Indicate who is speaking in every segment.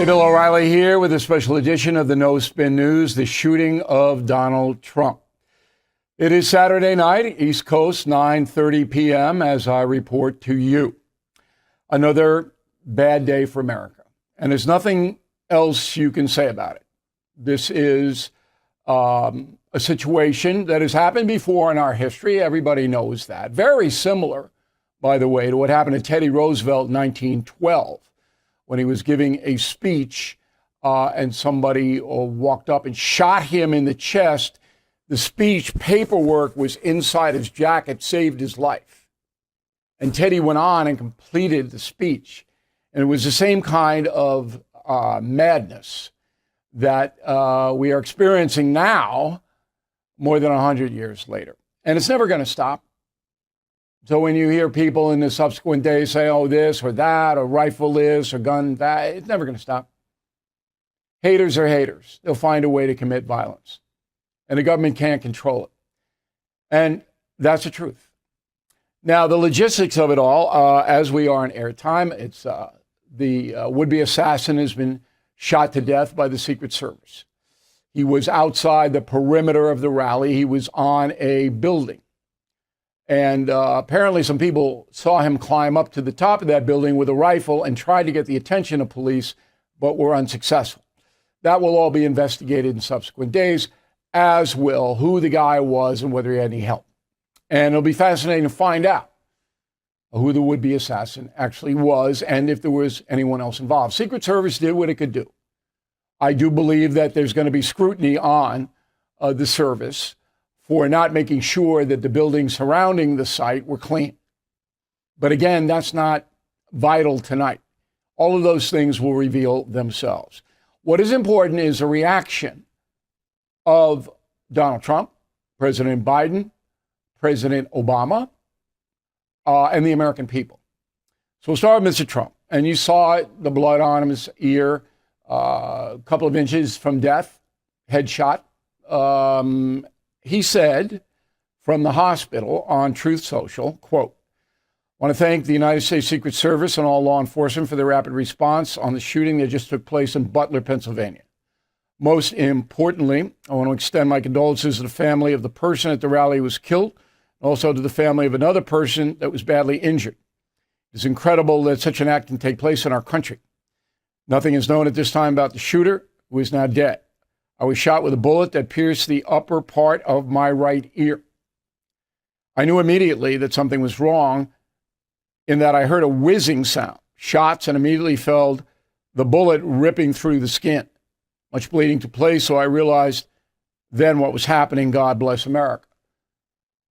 Speaker 1: Bill O'Reilly here with a special edition of the No Spin News, the shooting of Donald Trump. It is Saturday night, East Coast, 9:30 p.m. as I report to you. Another bad day for America. And there's nothing else you can say about it. This is a situation that has happened before in our history. Everybody knows that. Very similar, by the way, to what happened to Teddy Roosevelt in 1912. When he was giving a speech and somebody walked up and shot him in the chest. The speech paperwork was inside his jacket, saved his life. And Teddy went on and completed the speech. And it was the same kind of madness that we are experiencing now, more than 100 years later. And it's never going to stop. So when you hear people in the subsequent days say, oh, this or that, or rifle this or gun that, it's never going to stop. Haters are haters. They'll find a way to commit violence. And the government can't control it. And that's the truth. Now, the logistics of it all, as we are in airtime, it's the would-be assassin has been shot to death by the Secret Service. He was outside the perimeter of the rally. He was on a building. And apparently some people saw him climb up to the top of that building with a rifle and tried to get the attention of police, but were unsuccessful. That will all be investigated in subsequent days, as will who the guy was and whether he had any help. And it'll be fascinating to find out who the would-be assassin actually was and if there was anyone else involved. Secret Service did what it could do. I do believe that there's going to be scrutiny on the service for not making sure that the buildings surrounding the site were clean. But again, that's not vital tonight. All of those things will reveal themselves. What is important is a reaction of Donald Trump, President Biden, President Obama, and the American people. So we'll start with Mr. Trump. And you saw it, the blood on his ear, a couple of inches from death, headshot. He said from the hospital on Truth Social, quote, I want to thank the United States Secret Service and all law enforcement for their rapid response on the shooting that just took place in Butler, Pennsylvania. Most importantly, I want to extend my condolences to the family of the person at the rally who was killed, also to the family of another person that was badly injured. It's incredible that such an act can take place in our country. Nothing is known at this time about the shooter, who is now dead. I was shot with a bullet that pierced the upper part of my right ear. I knew immediately that something was wrong in that I heard a whizzing sound, shots, and immediately felt the bullet ripping through the skin. Much bleeding took place, so I realized then what was happening. God bless America.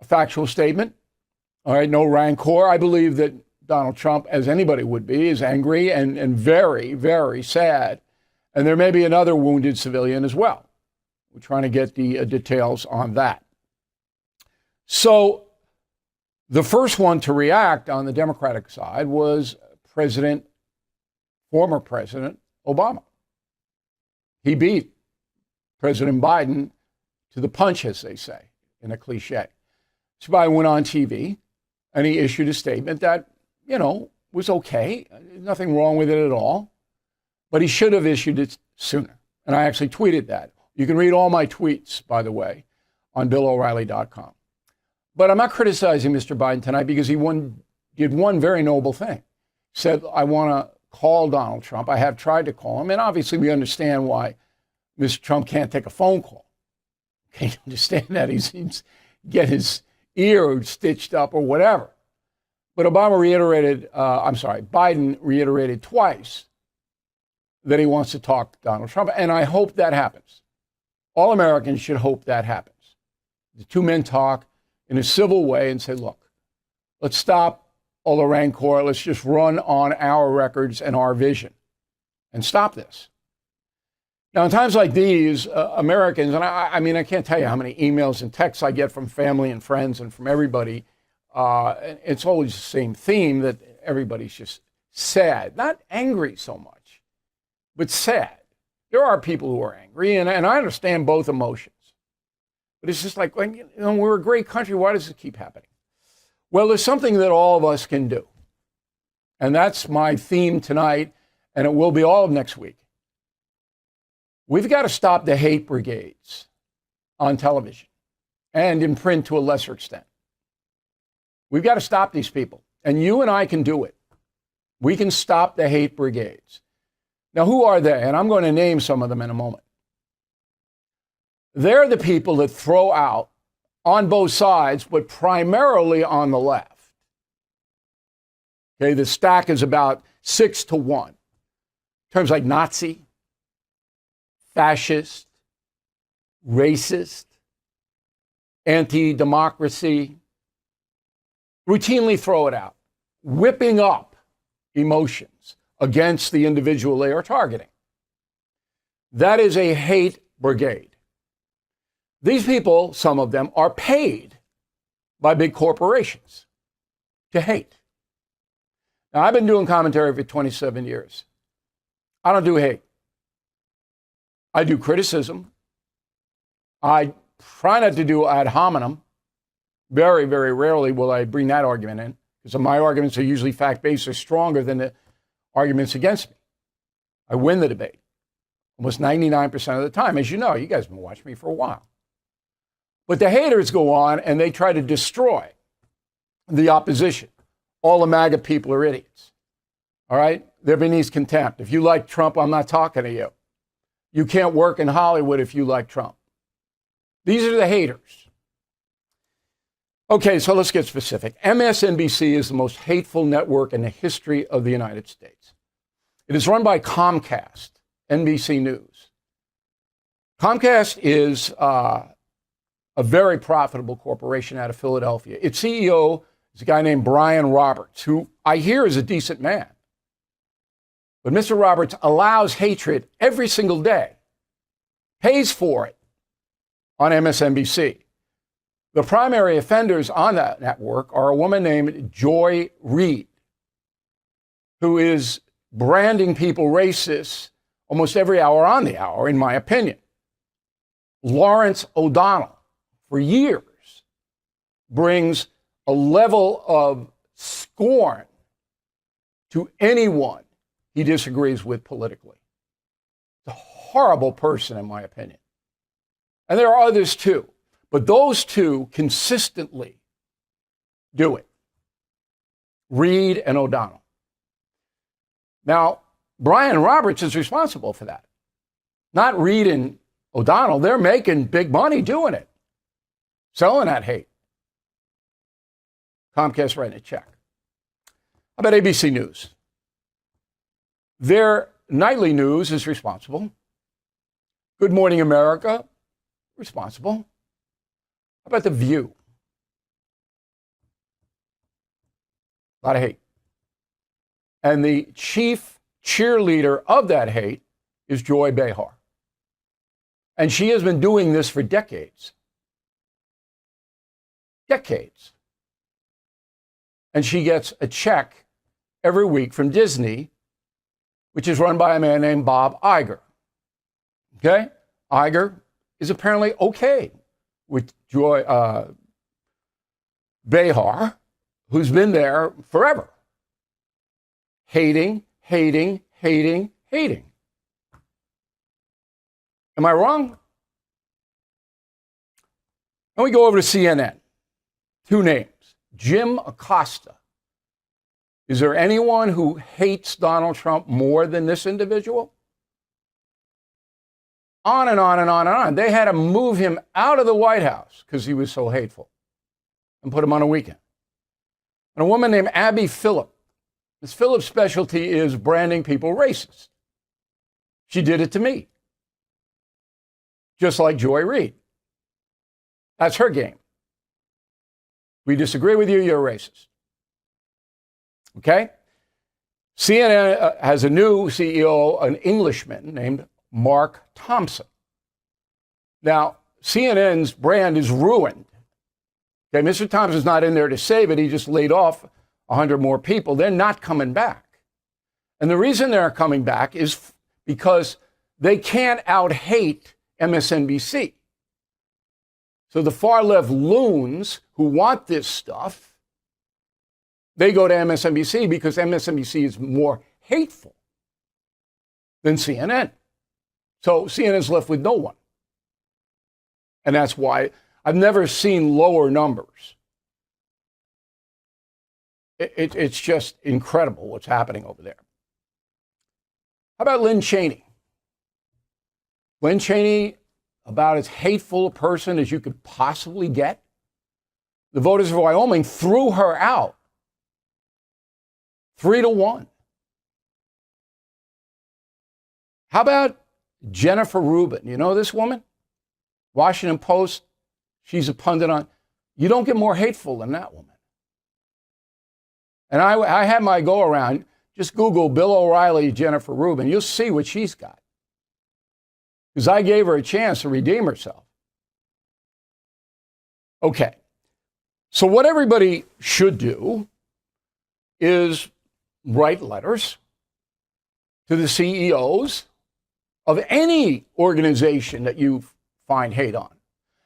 Speaker 1: A factual statement. All right, no rancor. I believe that Donald Trump, as anybody would be, is angry and very, very sad. And there may be another wounded civilian as well. We're trying to get the details on that. So the first one to react on the Democratic side was former President Obama. He beat President Biden to the punch, as they say, in a cliche. So Biden went on TV and he issued a statement that, was okay. Nothing wrong with it at all. But he should have issued it sooner. And I actually tweeted that. You can read all my tweets, by the way, on BillO'Reilly.com. But I'm not criticizing Mr. Biden tonight because he did one very noble thing. Said, I want to call Donald Trump. I have tried to call him. And obviously we understand why Mr. Trump can't take a phone call. Okay, you understand that. He seems get his ear stitched up or whatever. But Biden reiterated twice that he wants to talk to Donald Trump. And I hope that happens. All Americans should hope that happens. The two men talk in a civil way and say, look, let's stop all the rancor. Let's just run on our records and our vision and stop this. Now, in times like these, Americans, and I can't tell you how many emails and texts I get from family and friends and from everybody. It's always the same theme that everybody's just sad, not angry so much, but sad. There are people who are angry, and I understand both emotions. But it's just like, we're a great country. Why does it keep happening? Well, there's something that all of us can do. And that's my theme tonight, and it will be all of next week. We've got to stop the hate brigades on television and in print to a lesser extent. We've got to stop these people. And you and I can do it. We can stop the hate brigades. Now, who are they? And I'm going to name some of them in a moment. They're the people that throw out on both sides, but primarily on the left. Okay, the stack is about 6-1. Terms like Nazi, fascist, racist, anti-democracy, routinely throw it out, whipping up emotions against the individual they are targeting. That is a hate brigade. These people, some of them, are paid by big corporations to hate. Now, I've been doing commentary for 27 years. I don't do hate. I do criticism. I try not to do ad hominem. Very, very rarely will I bring that argument in, because my arguments are usually fact-based or stronger than the arguments against me. I win the debate almost 99% of the time. As you know, you guys have been watching me for a while. But the haters go on and they try to destroy the opposition. All the MAGA people are idiots. All right? They're beneath contempt. If you like Trump, I'm not talking to you. You can't work in Hollywood if you like Trump. These are the haters. Okay, so let's get specific. MSNBC is the most hateful network in the history of the United States. It is run by Comcast, NBC News. Comcast is a very profitable corporation out of Philadelphia. Its CEO is a guy named Brian Roberts, who I hear is a decent man. But Mr. Roberts allows hatred every single day, pays for it on MSNBC. The primary offenders on that network are a woman named Joy Reid, who is branding people racist almost every hour on the hour, in my opinion. Lawrence O'Donnell, for years, brings a level of scorn to anyone he disagrees with politically. He's a horrible person, in my opinion. And there are others too. But those two consistently do it. Reid and O'Donnell. Now, Brian Roberts is responsible for that. Not Reid and O'Donnell. They're making big money doing it. Selling that hate. Comcast writing a check. How about ABC News? Their nightly news is responsible. Good Morning America, responsible. How about The View? A lot of hate. And the chief cheerleader of that hate is Joy Behar. And she has been doing this for decades. Decades. And she gets a check every week from Disney, which is run by a man named Bob Iger. Okay? Iger is apparently okay with Joy Behar, who's been there forever. Hating. Am I wrong? And we go over to CNN. Two names. Jim Acosta. Is there anyone who hates Donald Trump more than this individual? On and on and on and on. They had to move him out of the White House because he was so hateful and put him on a weekend. And a woman named Abby Phillip. Ms. Phillip's specialty is branding people racist. She did it to me. Just like Joy Reid. That's her game. We disagree with you, you're a racist. Okay? CNN has a new CEO, an Englishman named Mark Thompson. Now, CNN's brand is ruined. Okay, Mr. Thompson's not in there to save it. He just laid off 100 more people. They're not coming back. And the reason they're coming back is because they can't out-hate MSNBC. So the far-left loons who want this stuff, they go to MSNBC because MSNBC is more hateful than CNN. So CNN's left with no one. And that's why I've never seen lower numbers. It's just incredible what's happening over there. How about Lynn Cheney? Lynn Cheney, about as hateful a person as you could possibly get. The voters of Wyoming threw her out 3-1. How about Jennifer Rubin? You know this woman? Washington Post. She's a pundit on. You don't get more hateful than that woman. And I had my go around. Just Google Bill O'Reilly, Jennifer Rubin. You'll see what she's got. Because I gave her a chance to redeem herself. Okay. So what everybody should do is write letters to the CEOs of any organization that you find hate on.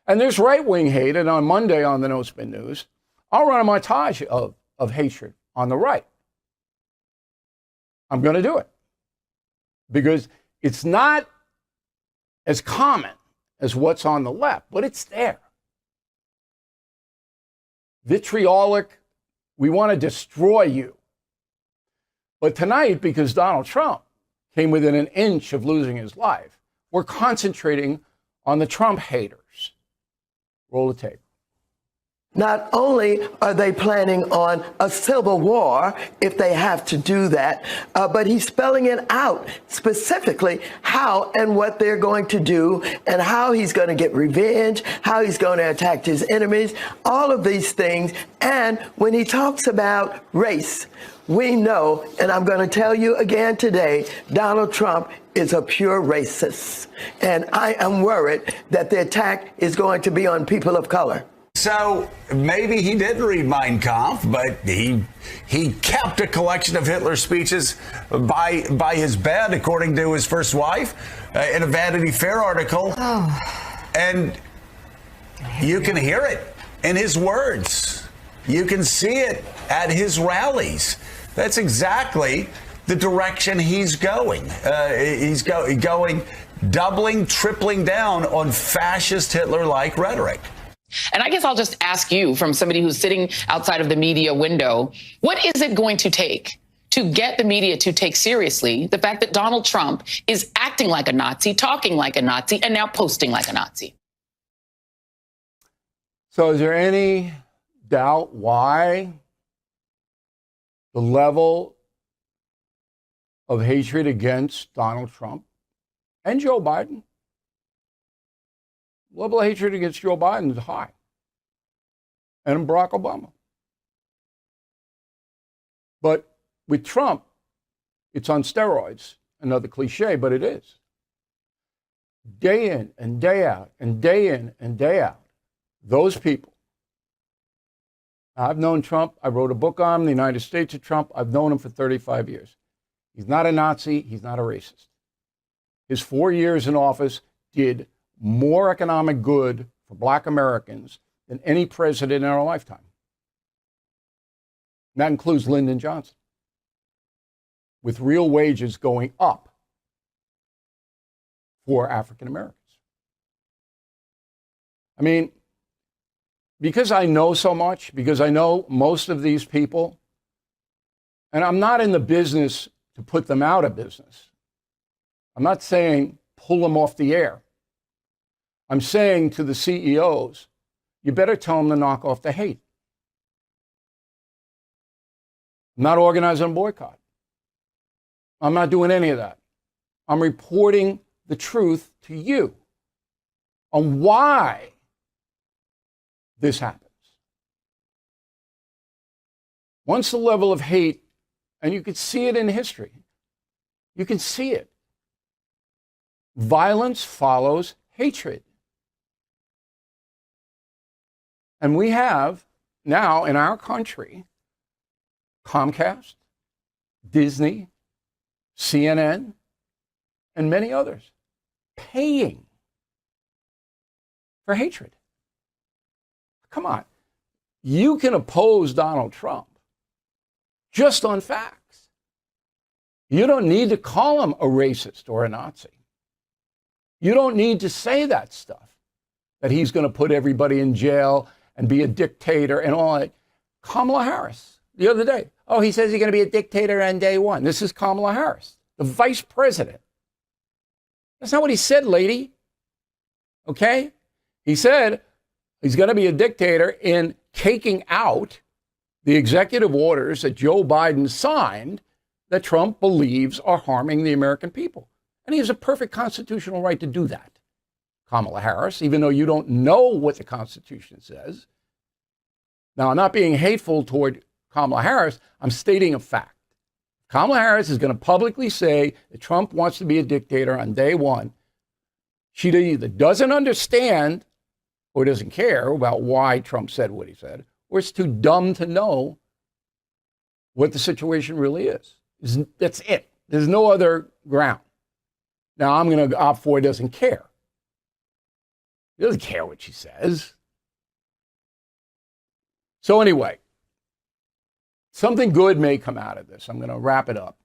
Speaker 1: And there's right-wing hate, and on Monday on the No Spin News, I'll run a montage of hatred on the right. I'm going to do it. Because it's not as common as what's on the left, but it's there. Vitriolic, we want to destroy you. But tonight, because Donald Trump came within an inch of losing his life, we're concentrating on the Trump haters. Roll the tape.
Speaker 2: Not only are they planning on a civil war if they have to do that, but he's spelling it out specifically how and what they're going to do and how he's going to get revenge, how he's going to attack his enemies, all of these things. And when he talks about race, we know, and I'm going to tell you again today, Donald Trump is a pure racist. And I am worried that the attack is going to be on people of color.
Speaker 3: So maybe he didn't read Mein Kampf, but he kept a collection of Hitler's speeches by his bed, according to his first wife, in a Vanity Fair article. Oh. And you can hear it in his words. You can see it at his rallies. That's exactly the direction he's going. He's going doubling, tripling down on fascist Hitler-like rhetoric.
Speaker 4: And I guess I'll just ask you, from somebody who's sitting outside of the media window, what is it going to take to get the media to take seriously the fact that Donald Trump is acting like a Nazi, talking like a Nazi, and now posting like a Nazi?
Speaker 1: So is there any doubt why the level of hatred against Donald Trump and Joe Biden? Level of hatred against Joe Biden is high. And Barack Obama. But with Trump, it's on steroids. Another cliche, but it is. Day in and day out and day in and day out, those people. I've known Trump. I wrote a book on him, The United States of Trump. I've known him for 35 years. He's not a Nazi. He's not a racist. His 4 years in office did more economic good for Black Americans than any president in our lifetime. And that includes Lyndon Johnson, with real wages going up for African Americans. I mean, because I know so much, because I know most of these people, and I'm not in the business to put them out of business. I'm not saying pull them off the air. I'm saying to the CEOs, you better tell them to knock off the hate. I'm not organizing a boycott. I'm not doing any of that. I'm reporting the truth to you on why this happens. Once the level of hate, and you can see it in history, you can see it. Violence follows hatred. And we have now in our country Comcast, Disney, CNN, and many others paying for hatred. Come on. You can oppose Donald Trump just on facts. You don't need to call him a racist or a Nazi. You don't need to say that stuff, that he's going to put everybody in jail and be a dictator and all that. Kamala Harris, the other day, oh, he says he's going to be a dictator on day one. This is Kamala Harris, the vice president. That's not what he said, lady. Okay? He said he's going to be a dictator in taking out the executive orders that Joe Biden signed that Trump believes are harming the American people. And he has a perfect constitutional right to do that, Kamala Harris, even though you don't know what the Constitution says. Now, I'm not being hateful toward Kamala Harris. I'm stating a fact. Kamala Harris is going to publicly say that Trump wants to be a dictator on day one. She either doesn't understand or doesn't care about why Trump said what he said, or is too dumb to know what the situation really is. That's it. There's no other ground. Now, I'm going to opt for he doesn't care. He doesn't care what she says. So anyway, something good may come out of this. I'm going to wrap it up.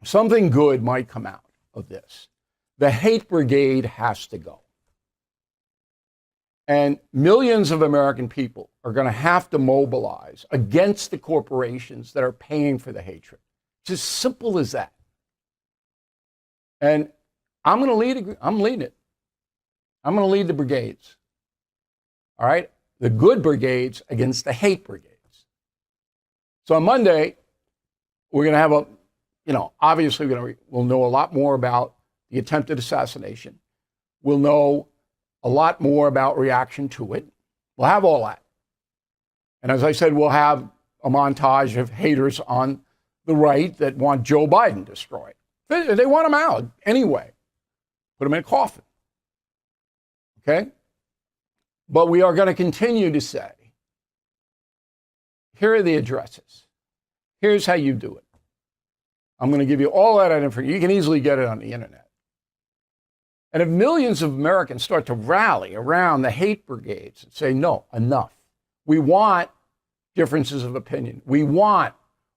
Speaker 1: Something good might come out of this. The hate brigade has to go. And millions of American people are going to have to mobilize against the corporations that are paying for the hatred. It's as simple as that. And I'm going to lead it. I'm leading it. I'm going to lead the brigades. All right? The good brigades against the hate brigades. So on Monday, we're going to have obviously we'll know a lot more about the attempted assassination. We'll know a lot more about reaction to it. We'll have all that. And as I said, we'll have a montage of haters on the right that want Joe Biden destroyed. They want him out anyway. Put him in a coffin. Okay? But we are going to continue to say, here are the addresses. Here's how you do it. I'm going to give you all that information. You can easily get it on the internet. And if millions of Americans start to rally around the hate brigades and say, no, enough. We want differences of opinion. We want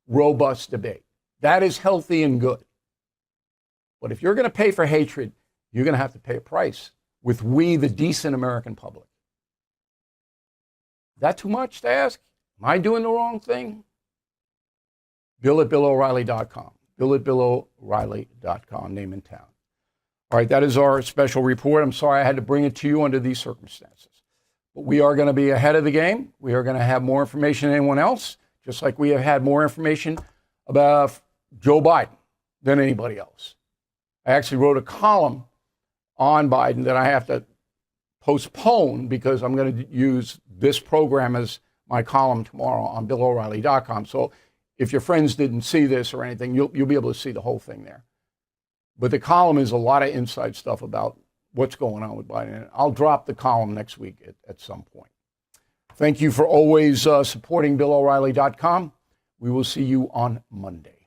Speaker 1: robust debate. That is healthy and good. But if you're going to pay for hatred, you're going to have to pay a price with we, the decent American public. Is that too much to ask? Am I doing the wrong thing? Bill at BillO'Reilly.com. Bill at BillO'Reilly.com, name in town. All right, that is our special report. I'm sorry I had to bring it to you under these circumstances. But we are going to be ahead of the game. We are going to have more information than anyone else, just like we have had more information about Joe Biden than anybody else. I actually wrote a column on Biden that I have to postpone because I'm going to use this program as my column tomorrow on BillO'Reilly.com. So if your friends didn't see this or anything, you'll be able to see the whole thing there. But the column is a lot of inside stuff about what's going on with Biden. I'll drop the column next week at some point. Thank you for always supporting BillO'Reilly.com. We will see you on Monday.